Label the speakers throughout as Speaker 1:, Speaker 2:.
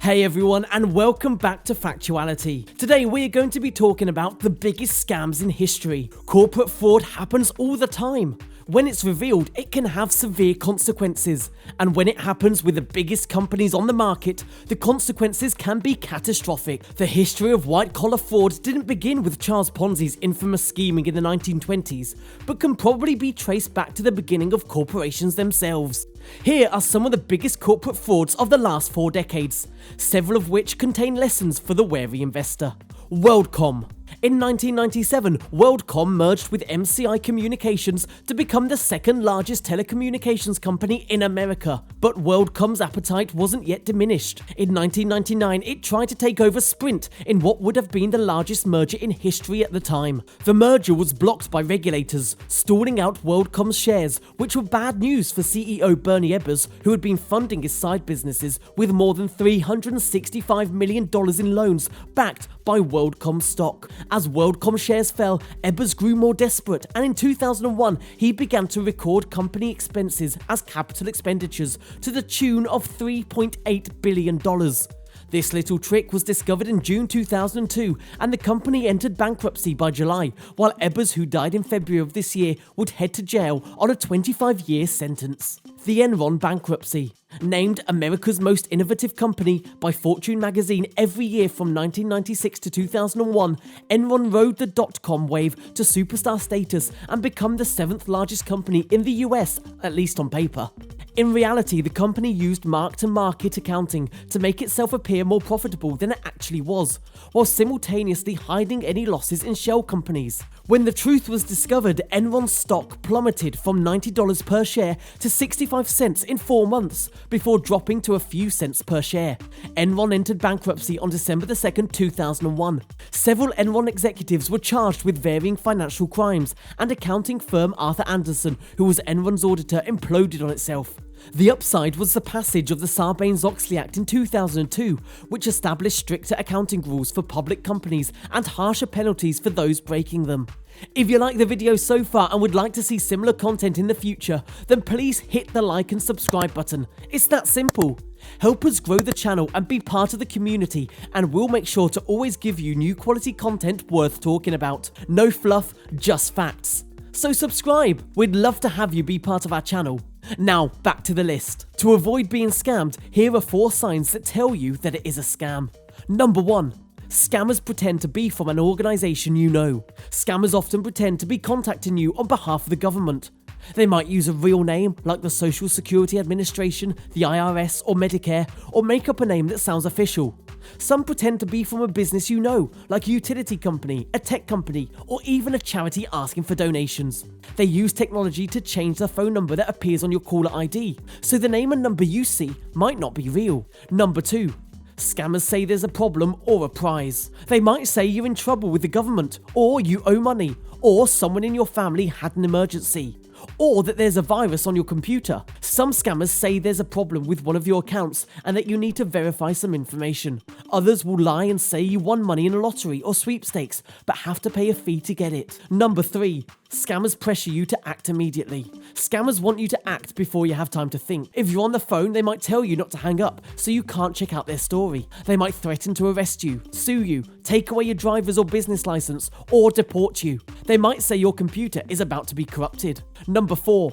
Speaker 1: Hey everyone, and welcome back to Factuality. Today we are going to be talking about the biggest scams in history. Corporate fraud happens all the time. When it's revealed, it can have severe consequences. And when it happens with the biggest companies on the market, the consequences can be catastrophic. The history of white-collar fraud didn't begin with Charles Ponzi's infamous scheming in the 1920s, but can probably be traced back to the beginning of corporations themselves. Here are some of the biggest corporate frauds of the last 4 decades, several of which contain lessons for the wary investor. WorldCom. In 1997, WorldCom merged with MCI Communications to become the second largest telecommunications company in America. But WorldCom's appetite wasn't yet diminished. In 1999, it tried to take over Sprint in what would have been the largest merger in history at the time. The merger was blocked by regulators, stalling out WorldCom's shares, which were bad news for CEO Bernie Ebbers, who had been funding his side businesses with more than $365 million in loans backed by WorldCom stock. As WorldCom shares fell, Ebbers grew more desperate, and in 2001 he began to record company expenses as capital expenditures to the tune of $3.8 billion. This little trick was discovered in June 2002, and the company entered bankruptcy by July, while Ebbers, who died in February of this year, would head to jail on a 25-year sentence. The Enron bankruptcy. Named America's most innovative company by Fortune magazine every year from 1996 to 2001, Enron rode the dot-com wave to superstar status and become the 7th largest company in the US, at least on paper. In reality, the company used mark-to-market accounting to make itself appear more profitable than it actually was, while simultaneously hiding any losses in shell companies. When the truth was discovered, Enron's stock plummeted from $90 per share to 65 cents in 4 months, before dropping to a few cents per share. Enron entered bankruptcy on December 2, 2001. Several Enron executives were charged with varying financial crimes, and accounting firm Arthur Andersen, who was Enron's auditor, imploded on itself. The upside was the passage of the Sarbanes-Oxley Act in 2002, which established stricter accounting rules for public companies and harsher penalties for those breaking them. If you like the video so far and would like to see similar content in the future, then please hit the like and subscribe button. It's that simple. Help us grow the channel and be part of the community, and we'll make sure to always give you new quality content worth talking about. No fluff, just facts. So subscribe, we'd love to have you be part of our channel. Now, back to the list. To avoid being scammed, here are 4 signs that tell you that it is a scam. Number 1. Scammers pretend to be from an organisation you know. Scammers often pretend to be contacting you on behalf of the government. They might use a real name like the Social Security Administration, the IRS or Medicare, or make up a name that sounds official. Some pretend to be from a business you know, like a utility company, a tech company, or even a charity asking for donations. They use technology to change the phone number that appears on your caller ID, so the name and number you see might not be real. Number 2. Scammers say there's a problem or a prize. They might say you're in trouble with the government, or you owe money, or someone in your family had an emergency, or that there's a virus on your computer. Some scammers say there's a problem with one of your accounts and that you need to verify some information. Others will lie and say you won money in a lottery or sweepstakes, but have to pay a fee to get it. Number 3. Scammers pressure you to act immediately. Scammers want you to act before you have time to think. If you're on the phone, they might tell you not to hang up, so you can't check out their story. They might threaten to arrest you, sue you, take away your driver's or business license, or deport you. They might say your computer is about to be corrupted. Number 4.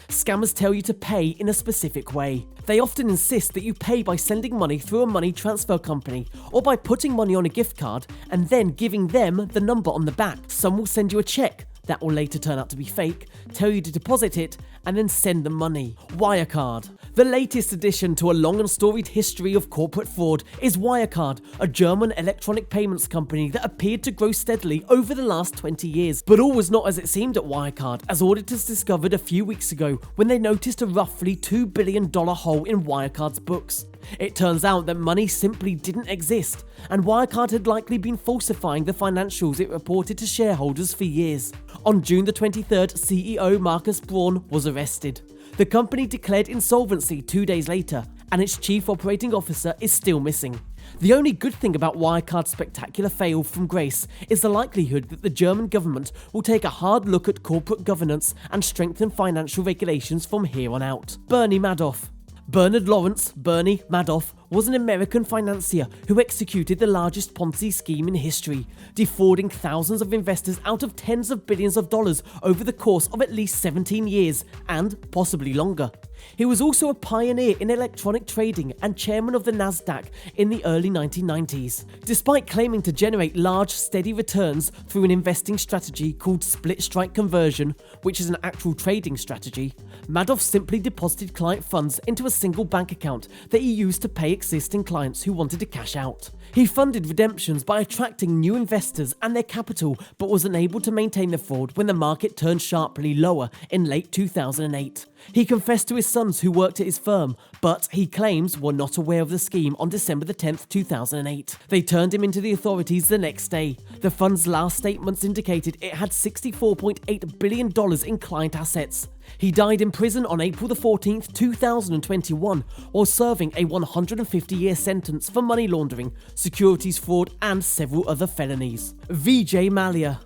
Speaker 1: Scammers tell you to pay in a specific way. They often insist that you pay by sending money through a money transfer company, or by putting money on a gift card and then giving them the number on the back. Some will send you a check that will later turn out to be fake, tell you to deposit it, and then send them money. Wirecard. The latest addition to a long and storied history of corporate fraud is Wirecard, a German electronic payments company that appeared to grow steadily over the last 20 years. But all was not as it seemed at Wirecard, as auditors discovered a few weeks ago when they noticed a roughly $2 billion hole in Wirecard's books. It turns out that money simply didn't exist, and Wirecard had likely been falsifying the financials it reported to shareholders for years. On June the 23rd, CEO Marcus Braun was arrested. The company declared insolvency 2 days later, and its chief operating officer is still missing. The only good thing about Wirecard's spectacular fail from grace is the likelihood that the German government will take a hard look at corporate governance and strengthen financial regulations from here on out. Bernie Madoff. Bernard Lawrence, Bernie Madoff, was an American financier who executed the largest Ponzi scheme in history, defrauding thousands of investors out of tens of billions of dollars over the course of at least 17 years, and possibly longer. He was also a pioneer in electronic trading and chairman of the Nasdaq in the early 1990s. Despite claiming to generate large, steady returns through an investing strategy called split strike conversion, which is an actual trading strategy, Madoff simply deposited client funds into a single bank account that he used to pay existing clients who wanted to cash out. He funded redemptions by attracting new investors and their capital, but was unable to maintain the fraud when the market turned sharply lower in late 2008. He confessed to his sons who worked at his firm, but he claims were not aware of the scheme on December 10, 2008. They turned him into the authorities the next day. The fund's last statements indicated it had $64.8 billion in client assets. He died in prison on April 14, 2021, while serving a 150-year sentence for money laundering, securities fraud, and several other felonies. Vijay Mallya.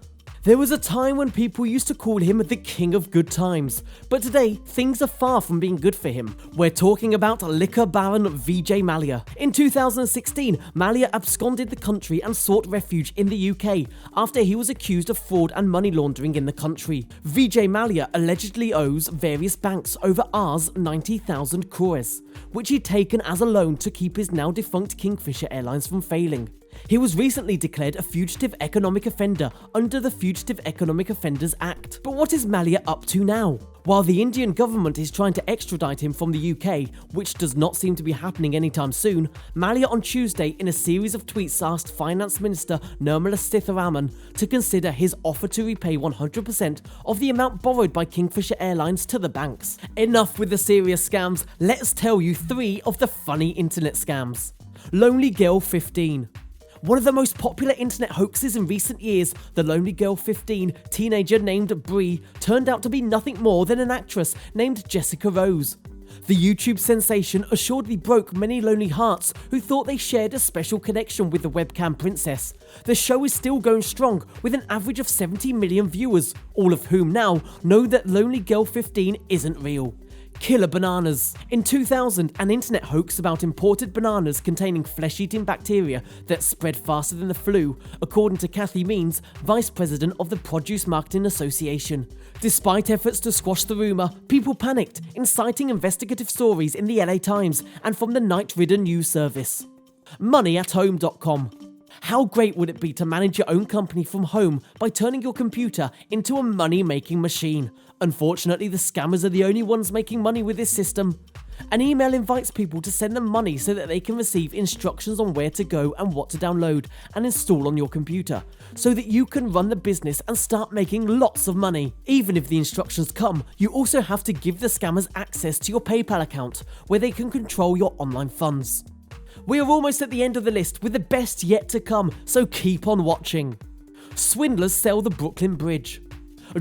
Speaker 1: There was a time when people used to call him the king of good times, but today things are far from being good for him. We're talking about liquor baron Vijay Mallya. In 2016, Mallya absconded the country and sought refuge in the UK after he was accused of fraud and money laundering in the country. Vijay Mallya allegedly owes various banks over Rs 90,000 crores, which he'd taken as a loan to keep his now defunct Kingfisher Airlines from failing. He was recently declared a fugitive economic offender under the Fugitive Economic Offenders Act. But what is Mallya up to now? While the Indian government is trying to extradite him from the UK, which does not seem to be happening anytime soon, Mallya on Tuesday in a series of tweets asked Finance Minister Nirmala Sitharaman to consider his offer to repay 100% of the amount borrowed by Kingfisher Airlines to the banks. Enough with the serious scams, let's tell you 3 of the funny internet scams. Lonely Girl 15. One of the most popular internet hoaxes in recent years, the Lonely Girl 15 teenager named Bree turned out to be nothing more than an actress named Jessica Rose. The YouTube sensation assuredly broke many lonely hearts who thought they shared a special connection with the webcam princess. The show is still going strong with an average of 70 million viewers, all of whom now know that Lonely Girl 15 isn't real. Killer bananas. In 2000, an internet hoax about imported bananas containing flesh-eating bacteria that spread faster than the flu, according to Kathy Means, Vice President of the Produce Marketing Association. Despite efforts to squash the rumour, people panicked, inciting investigative stories in the LA Times and from the night-ridden news service. Moneyathome.com. How great would it be to manage your own company from home by turning your computer into a money-making machine? Unfortunately, the scammers are the only ones making money with this system. An email invites people to send them money so that they can receive instructions on where to go and what to download and install on your computer, so that you can run the business and start making lots of money. Even if the instructions come, you also have to give the scammers access to your PayPal account, where they can control your online funds. We are almost at the end of the list with the best yet to come, so keep on watching. Swindlers sell the Brooklyn Bridge.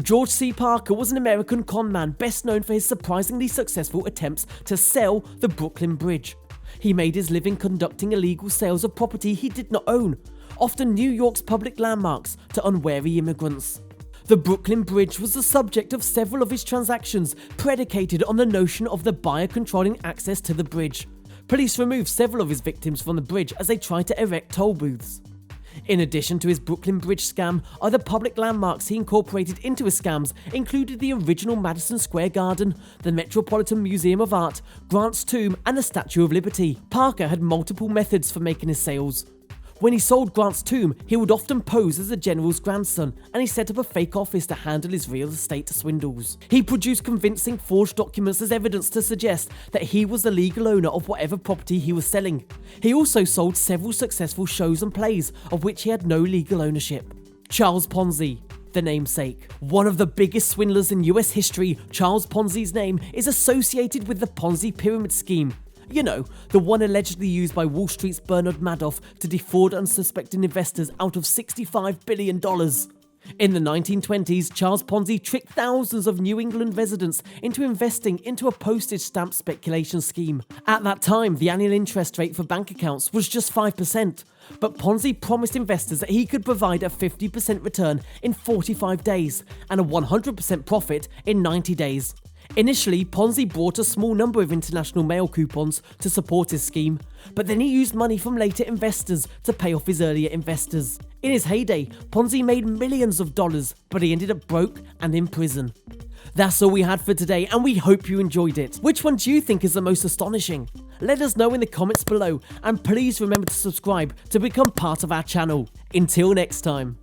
Speaker 1: George C. Parker was an American conman best known for his surprisingly successful attempts to sell the Brooklyn Bridge. He made his living conducting illegal sales of property he did not own, often New York's public landmarks, to unwary immigrants. The Brooklyn Bridge was the subject of several of his transactions, predicated on the notion of the buyer controlling access to the bridge. Police removed several of his victims from the bridge as they tried to erect toll booths. In addition to his Brooklyn Bridge scam, other public landmarks he incorporated into his scams included the original Madison Square Garden, the Metropolitan Museum of Art, Grant's Tomb, and the Statue of Liberty. Parker had multiple methods for making his sales. When he sold Grant's Tomb, he would often pose as the general's grandson, and he set up a fake office to handle his real estate swindles. He produced convincing forged documents as evidence to suggest that he was the legal owner of whatever property he was selling. He also sold several successful shows and plays, of which he had no legal ownership. Charles Ponzi, the namesake. One of the biggest swindlers in US history, Charles Ponzi's name is associated with the Ponzi pyramid scheme. You know, the one allegedly used by Wall Street's Bernard Madoff to defraud unsuspecting investors out of $65 billion. In the 1920s, Charles Ponzi tricked thousands of New England residents into investing into a postage stamp speculation scheme. At that time, the annual interest rate for bank accounts was just 5%, but Ponzi promised investors that he could provide a 50% return in 45 days and a 100% profit in 90 days. Initially, Ponzi bought a small number of international mail coupons to support his scheme, but then he used money from later investors to pay off his earlier investors. In his heyday, Ponzi made millions of dollars, but he ended up broke and in prison. That's all we had for today, and we hope you enjoyed it. Which one do you think is the most astonishing? Let us know in the comments below, and please remember to subscribe to become part of our channel. Until next time.